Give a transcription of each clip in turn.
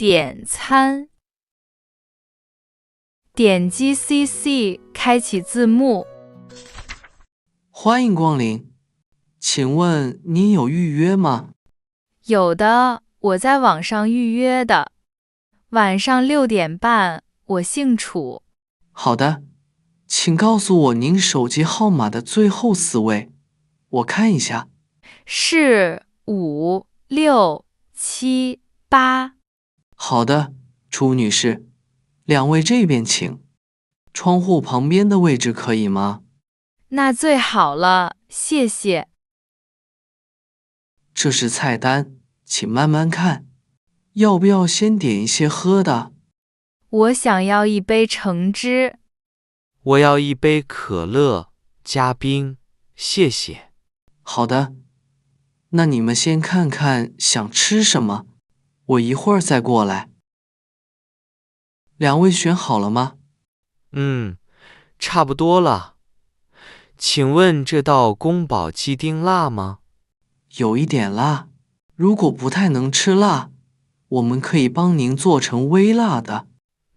点餐。点击 CC 开启字幕。欢迎光临，请问您有预约吗？有的，我在网上预约的。晚上6点半，我姓楚。好的，请告诉我您手机号码的最后4位，我看一下。是5678。好的，楚女士，2位这边请。窗户旁边的位置可以吗？那最好了，谢谢。这是菜单，请慢慢看。要不要先点一些喝的？我想要一杯橙汁。我要一杯可乐加冰，谢谢。好的，那你们先看看想吃什么，我一会儿再过来。2位选好了吗？差不多了。请问这道宫保鸡丁辣吗？有一点辣，如果不太能吃辣，我们可以帮您做成微辣的。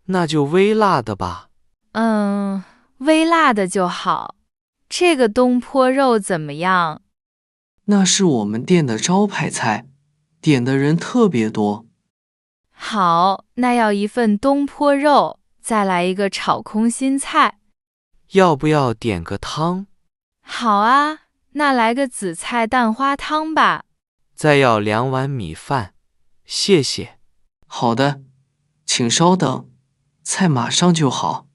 那就微辣的吧。微辣的就好。这个东坡肉怎么样？那是我们店的招牌菜，点的人特别多。好，那要一份东坡肉，再来一个炒空心菜。要不要点个汤？好啊，那来个紫菜蛋花汤吧。再要2碗米饭，谢谢。好的，请稍等，菜马上就好。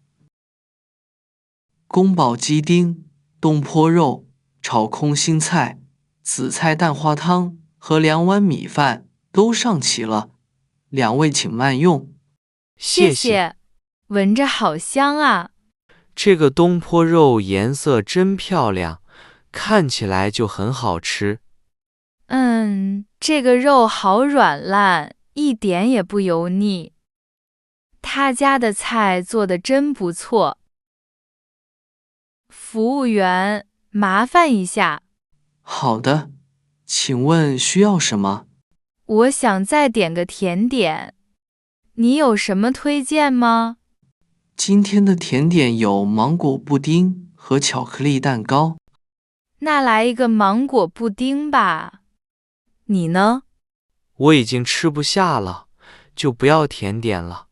宫保鸡丁、东坡肉、炒空心菜、紫菜蛋花汤和2碗米饭都上齐了，2位请慢用。谢谢。闻着好香啊。这个东坡肉颜色真漂亮，看起来就很好吃。这个肉好软烂，一点也不油腻。他家的菜做得真不错。服务员，麻烦一下。好的，请问需要什么？我想再点个甜点，你有什么推荐吗？今天的甜点有芒果布丁和巧克力蛋糕。那来一个芒果布丁吧。你呢？我已经吃不下了，就不要甜点了。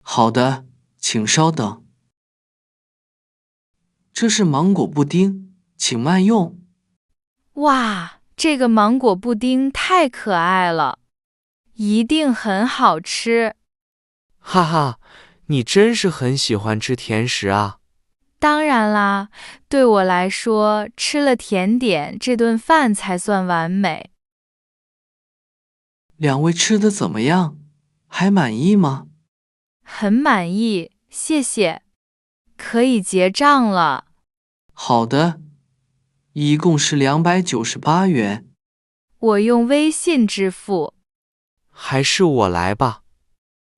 好的，请稍等。这是芒果布丁，请慢用。哇，这个芒果布丁太可爱了，一定很好吃。哈哈，你真是很喜欢吃甜食啊。当然啦，对我来说，吃了甜点，这顿饭才算完美。2位吃的怎么样？还满意吗？很满意，谢谢。可以结账了。好的，一共是298元。我用微信支付。还是我来吧。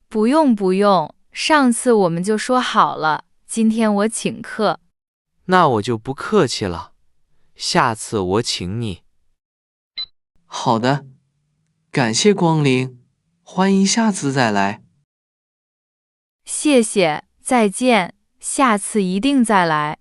不用，上次我们就说好了，今天我请客。那我就不客气了，下次我请你。好的，感谢光临，欢迎下次再来。谢谢，再见，下次一定再来。